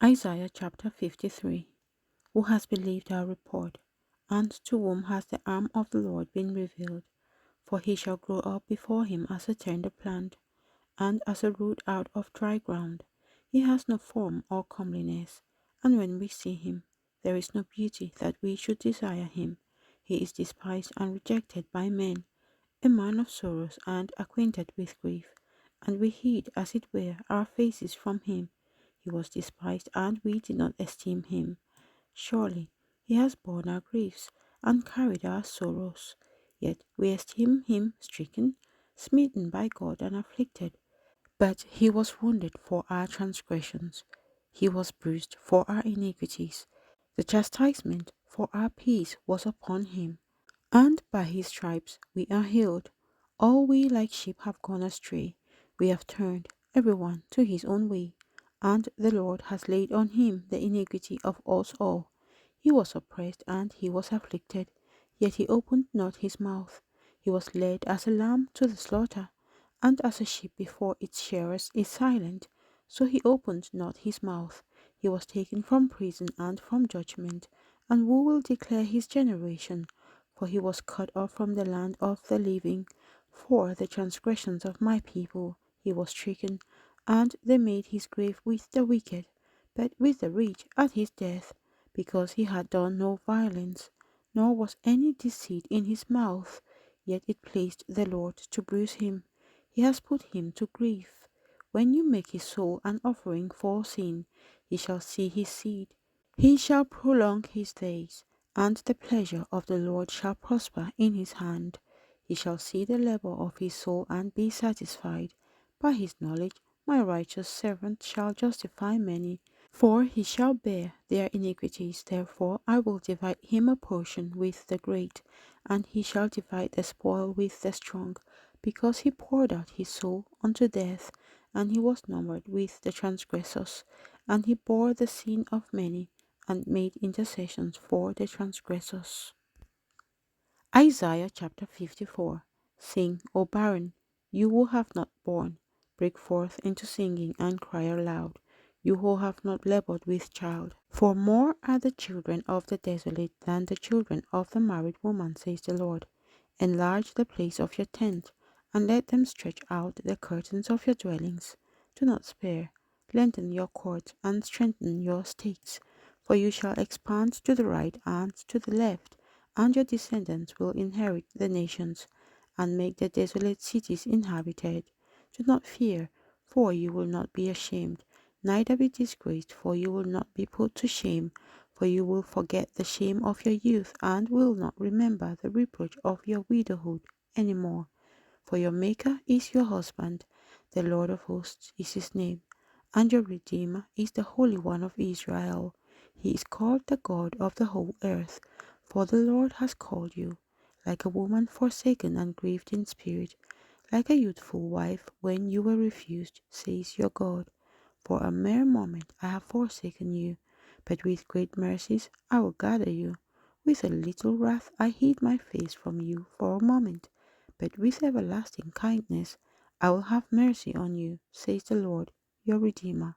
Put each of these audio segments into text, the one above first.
Isaiah chapter 53. Who has believed our report? And to whom has the arm of the Lord been revealed? For he shall grow up before him as a tender plant, and as a root out of dry ground. He has no form or comeliness, and when we see him, there is no beauty that we should desire him. He is despised and rejected by men, a man of sorrows and acquainted with grief, and we hid, as it were, our faces from him. He was despised, and we did not esteem him. Surely he has borne our griefs and carried our sorrows. Yet we esteem him stricken, smitten by God, and afflicted. But he was wounded for our transgressions, he was bruised for our iniquities. The chastisement for our peace was upon him, and by his stripes we are healed. All we like sheep have gone astray. We have turned every one to his own way, and the Lord has laid on him the iniquity of us all. He was oppressed and he was afflicted, yet he opened not his mouth. He was led as a lamb to the slaughter, and as a sheep before its shearers is silent, so he opened not his mouth. He was taken from prison and from judgment, and who will declare his generation? For he was cut off from the land of the living. For the transgressions of my people he was stricken, and they made his grave with the wicked, but with the rich at his death, because he had done no violence, nor was any deceit in his mouth. Yet it pleased the Lord to bruise him. He has put him to grief. When you make his soul an offering for sin, he shall see his seed. He shall prolong his days, and the pleasure of the Lord shall prosper in his hand. He shall see the labor of his soul and be satisfied. By his knowledge my righteous servant shall justify many, for he shall bear their iniquities. Therefore I will divide him a portion with the great, and he shall divide the spoil with the strong, because he poured out his soul unto death, and he was numbered with the transgressors, and he bore the sin of many, and made intercessions for the transgressors. Isaiah chapter 54. Sing, O barren, you who have not borne, break forth into singing and cry aloud, you who have not labored with child. For more are the children of the desolate than the children of the married woman, says the Lord. Enlarge the place of your tent, and let them stretch out the curtains of your dwellings. Do not spare, lengthen your cords, and strengthen your stakes, for you shall expand to the right and to the left, and your descendants will inherit the nations, and make the desolate cities inhabited. Do not fear, for you will not be ashamed, neither be disgraced, for you will not be put to shame. For you will forget the shame of your youth, and will not remember the reproach of your widowhood any more. For your Maker is your husband, the Lord of hosts is his name, and your Redeemer is the Holy One of Israel. He is called the God of the whole earth, for the Lord has called you, like a woman forsaken and grieved in spirit, like a youthful wife when you were refused, says your God. For a mere moment I have forsaken you, but with great mercies I will gather you. With a little wrath I hid my face from you for a moment, but with everlasting kindness I will have mercy on you, says the Lord, your Redeemer.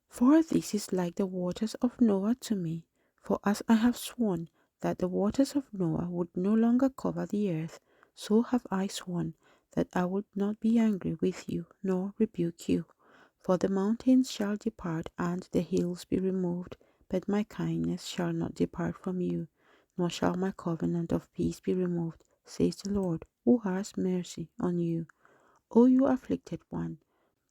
For this is like the waters of Noah to me. For as I have sworn that the waters of Noah would no longer cover the earth, so have I sworn that I would not be angry with you, nor rebuke you. For the mountains shall depart, and the hills be removed, but my kindness shall not depart from you, nor shall my covenant of peace be removed, says the Lord, who has mercy on you. O you afflicted one,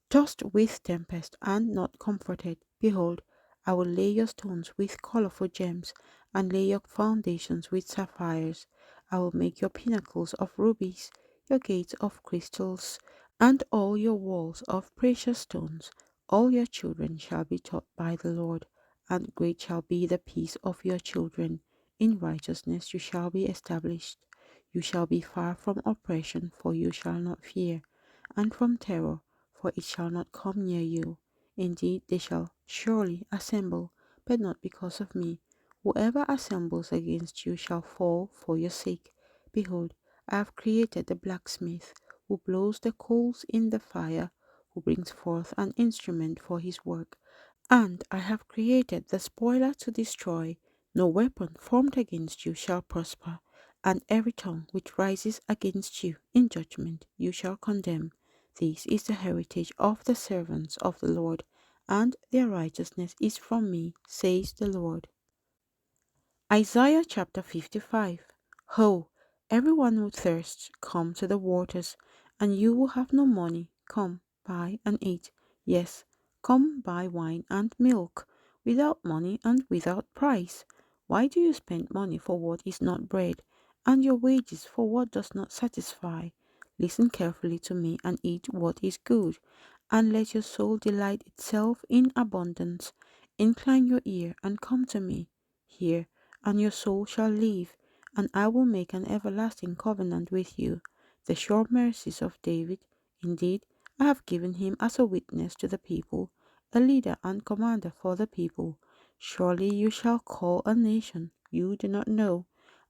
tossed with tempest and not comforted, behold, I will lay your stones with colorful gems, and lay your foundations with sapphires. I will make your pinnacles of rubies, your gates of crystals, and all your walls of precious stones. All your children shall be taught by the Lord, and great shall be the peace of your children. In righteousness you shall be established. You shall be far from oppression, for you shall not fear, and from terror, for it shall not come near you. Indeed, they shall surely assemble, but not because of me. Whoever assembles against you shall fall for your sake. Behold, I have created the blacksmith, who blows the coals in the fire, who brings forth an instrument for his work, And I have created the spoiler to destroy. No weapon formed against you shall prosper, and every tongue which rises against you in judgment you shall condemn. This is the heritage of the servants of the Lord, and their righteousness is from me, says the Lord. Isaiah chapter 55. Ho, everyone who thirsts, come to the waters, and you who have no money, come, buy and eat. Yes, come buy wine and milk, without money and without price. Why do you spend money for what is not bread, and your wages for what does not satisfy? Listen carefully to me and eat what is good, and let your soul delight itself in abundance. Incline your ear and come to me. Hear, and your soul shall live, and I will make an everlasting covenant with you. The sure mercies of David, indeed, I have given him as a witness to the people, a leader and commander for the people. Surely you shall call a nation you do not know,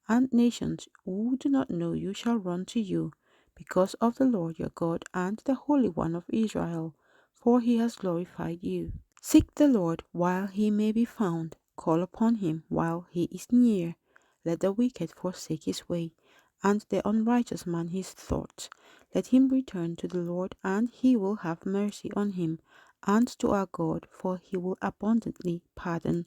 and nations who do not know you shall run to you, because of the Lord your God and the Holy One of Israel, for he has glorified you. Seek the Lord while he may be found, call upon him while he is near. Let the wicked forsake his way, and the unrighteous man his thoughts. Let him return to the Lord, and he will have mercy on him, and to our God, for he will abundantly pardon.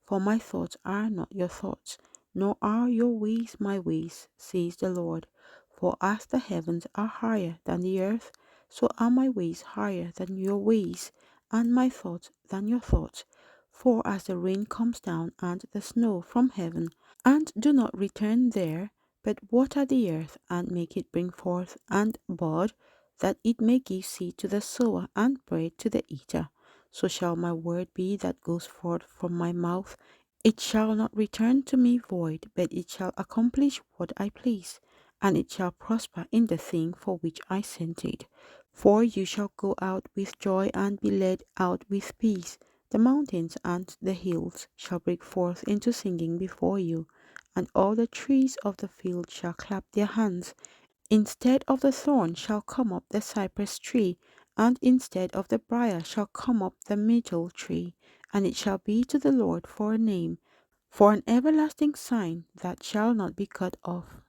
For my thoughts are not your thoughts, nor are your ways my ways, says the Lord. For as the heavens are higher than the earth, so are my ways higher than your ways, and my thoughts than your thoughts. For as the rain comes down and the snow from heaven, and do not return there, but water the earth, and make it bring forth and bud, that it may give seed to the sower and bread to the eater, so shall my word be that goes forth from my mouth. It shall not return to me void, but it shall accomplish what I please, and it shall prosper in the thing for which I sent it. For you shall go out with joy and be led out with peace. The mountains and the hills shall break forth into singing before you, and all the trees of the field shall clap their hands. Instead of the thorn shall come up the cypress tree, and instead of the briar shall come up the myrtle tree, and it shall be to the Lord for a name, for an everlasting sign that shall not be cut off.